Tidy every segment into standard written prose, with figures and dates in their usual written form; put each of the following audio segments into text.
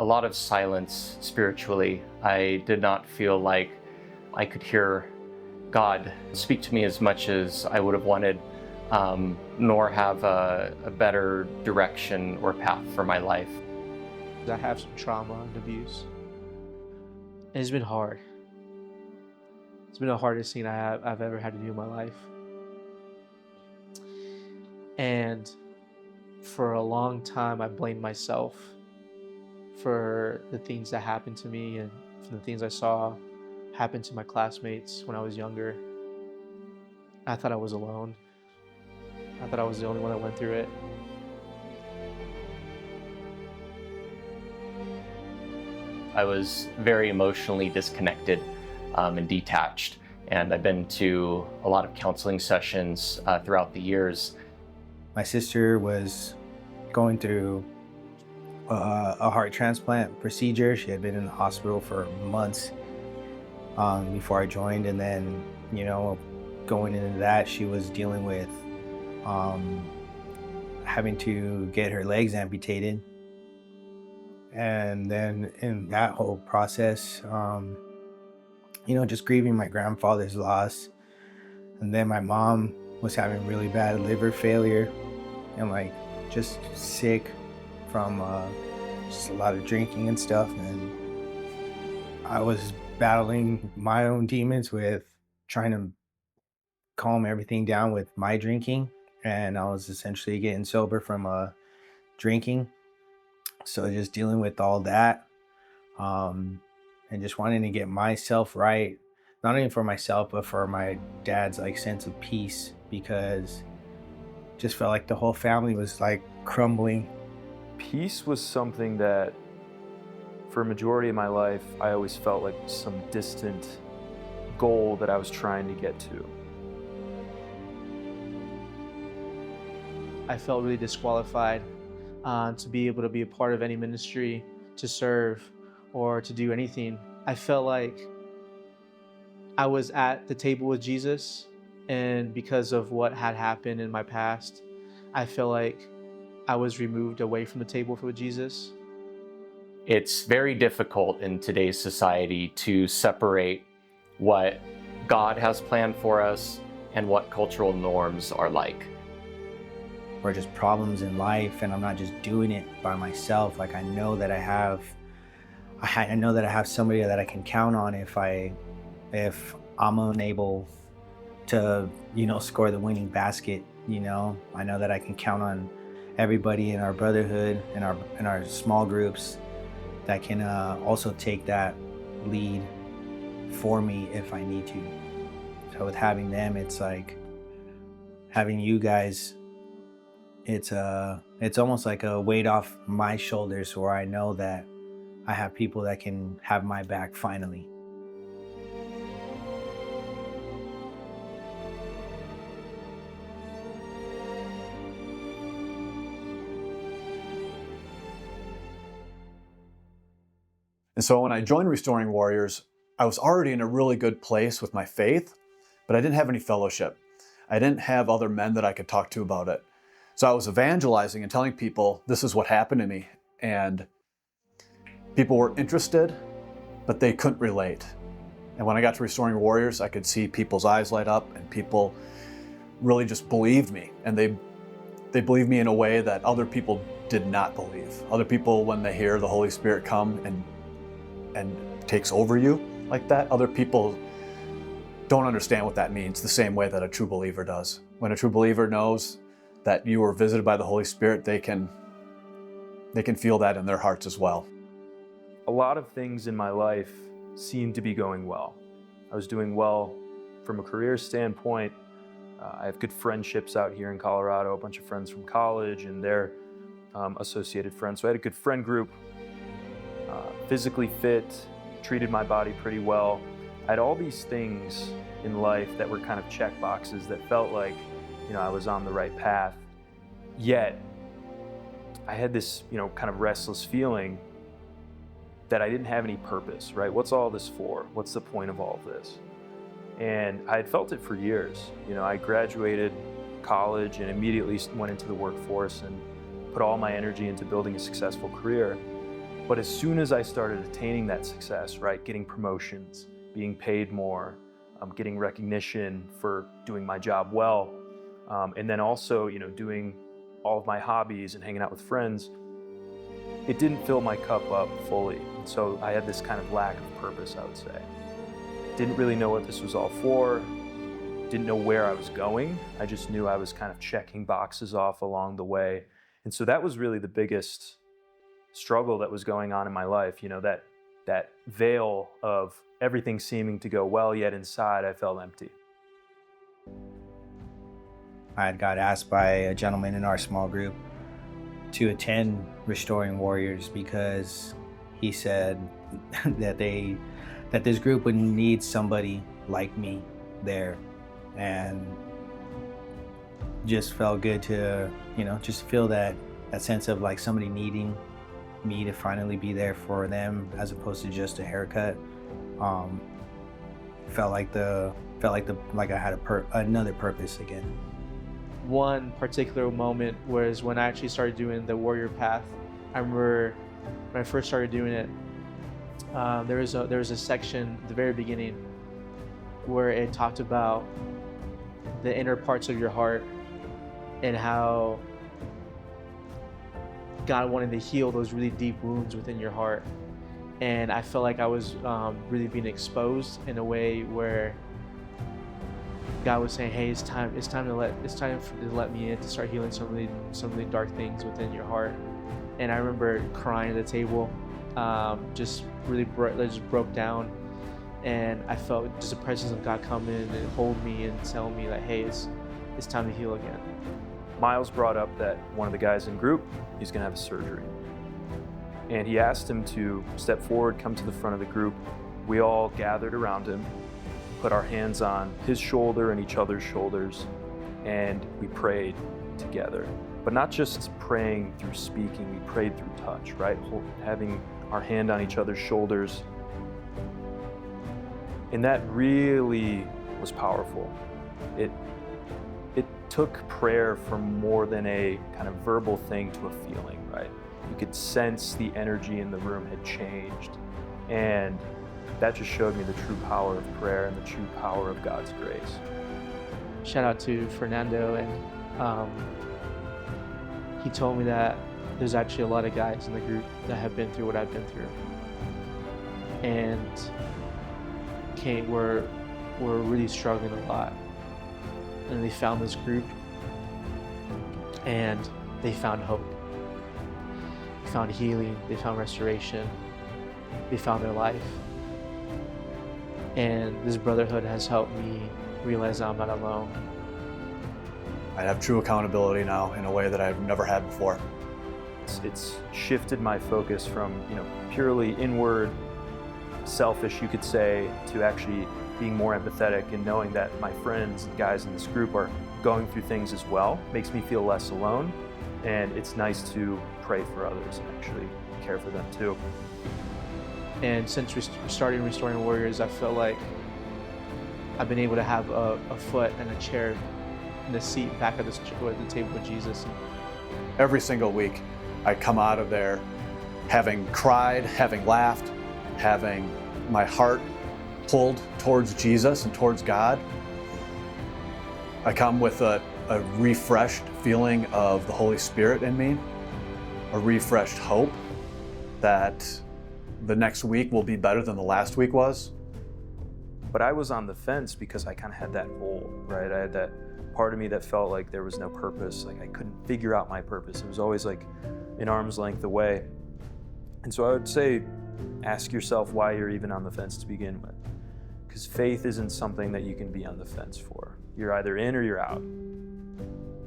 a lot of silence spiritually. I did not feel like I could hear God speak to me as much as I would have wanted, nor have a better direction or path for my life. I have some trauma and abuse. And it's been hard. It's been the hardest thing I've ever had to do in my life. And for a long time, I blamed myself for the things that happened to me and from the things I saw happen to my classmates when I was younger. I thought I was alone. I thought I was the only one that went through it. I was very emotionally disconnected and detached, and I've been to a lot of counseling sessions throughout the years. My sister was going through a heart transplant procedure. She had been in the hospital for months before I joined, and then, going into that, she was dealing with having to get her legs amputated. And then in that whole process, just grieving my grandfather's loss. And then my mom was having really bad liver failure and just sick from just a lot of drinking and stuff. And I was battling my own demons with trying to calm everything down with my drinking. And I was essentially getting sober from drinking. So just dealing with all that and just wanting to get myself right, not only for myself, but for my dad's sense of peace, because just felt like the whole family was crumbling. Peace was something that for a majority of my life, I always felt like some distant goal that I was trying to get to. I felt really disqualified to be able to be a part of any ministry, to serve, or to do anything. I felt like I was at the table with Jesus, and because of what had happened in my past, I felt like I was removed away from the table with Jesus. It's very difficult in today's society to separate what God has planned for us and what cultural norms are like. Or just problems in life, and I'm not just doing it by myself. I know that I have somebody that I can count on if I'm unable to, score the winning basket. I know that I can count on everybody in our brotherhood, in our small groups, that can also take that lead for me if I need to. So with having them, it's like having you guys. It's almost like a weight off my shoulders, where I know that I have people that can have my back finally. And so when I joined Restoring Warriors, I was already in a really good place with my faith, but I didn't have any fellowship. I didn't have other men that I could talk to about it. So I was evangelizing and telling people this is what happened to me, and people were interested, but they couldn't relate. And when I got to Restoring Warriors, I could see people's eyes light up, and people really just believed me. And they believed me in a way that other people did not believe. Other people, when they hear the Holy Spirit come and takes over you like that, other people don't understand what that means the same way that a true believer does. When a true believer knows that you were visited by the Holy Spirit, they can feel that in their hearts as well. A lot of things in my life seemed to be going well. I was doing well from a career standpoint. I have good friendships out here in Colorado, a bunch of friends from college and their associated friends. So I had a good friend group, physically fit, treated my body pretty well. I had all these things in life that were kind of check boxes that felt like I was on the right path. Yet, I had this, kind of restless feeling that I didn't have any purpose, right? What's all this for? What's the point of all of this? And I had felt it for years. I graduated college and immediately went into the workforce and put all my energy into building a successful career. But as soon as I started attaining that success, right, getting promotions, being paid more, getting recognition for doing my job well, and then also, doing all of my hobbies and hanging out with friends, it didn't fill my cup up fully. And so I had this kind of lack of purpose, I would say. Didn't really know what this was all for, didn't know where I was going. I just knew I was kind of checking boxes off along the way. And so that was really the biggest struggle that was going on in my life, that veil of everything seeming to go well, yet inside I felt empty. I had got asked by a gentleman in our small group to attend Restoring Warriors because he said that this group would need somebody like me there, and just felt good to, just feel that sense of like somebody needing me to finally be there for them as opposed to just a haircut. Felt like I had another purpose again. One particular moment was when I actually started doing the warrior path. I remember when I first started doing it, there was a section at the very beginning where it talked about the inner parts of your heart and how God wanted to heal those really deep wounds within your heart. And I felt like I was really being exposed in a way where God was saying, "Hey, it's time to let me in to start healing some really dark things within your heart." And I remember crying at the table, just broke down, and I felt just the presence of God come in and hold me and tell me like, "Hey, it's time to heal again." Miles brought up that one of the guys in group, he's gonna have a surgery. And he asked him to step forward, come to the front of the group. We all gathered around him, put our hands on his shoulder and each other's shoulders, and we prayed together. But not just praying through speaking, we prayed through touch, right? Having our hand on each other's shoulders. And that really was powerful. It took prayer from more than a kind of verbal thing to a feeling, right? You could sense the energy in the room had changed. And that just showed me the true power of prayer and the true power of God's grace. Shout out to Fernando, and he told me that there's actually a lot of guys in the group that have been through what I've been through, and were really struggling a lot. And they found this group, and they found hope. They found healing. They found restoration. They found their life. And this brotherhood has helped me realize I'm not alone. I have true accountability now in a way that I've never had before. It's shifted my focus from, purely inward, selfish, you could say, to actually being more empathetic and knowing that my friends and guys in this group are going through things as well. Makes me feel less alone, and it's nice to pray for others and actually care for them too. And since starting Restoring Warriors, I feel like I've been able to have a foot and a chair in the seat back at the table with Jesus. Every single week, I come out of there having cried, having laughed, having my heart pulled towards Jesus and towards God. I come with a refreshed feeling of the Holy Spirit in me, a refreshed hope that the next week will be better than the last week was. But I was on the fence because I kind of had that hole, right? I had that part of me that felt like there was no purpose, like I couldn't figure out my purpose. It was always like an arm's length away. And so I would say, ask yourself why you're even on the fence to begin with. Because faith isn't something that you can be on the fence for. You're either in or you're out.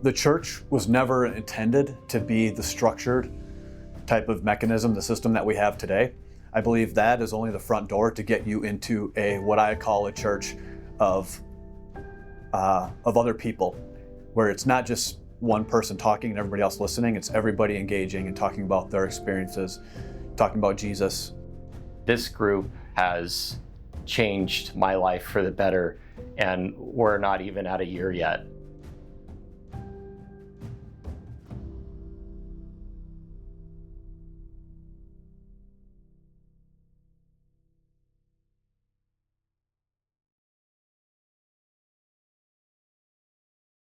The church was never intended to be the structured type of mechanism, the system that we have today. I believe that is only the front door to get you into what I call a church of other people, where it's not just one person talking and everybody else listening. It's everybody engaging and talking about their experiences, talking about Jesus. This group has changed my life for the better, and we're not even at a year yet.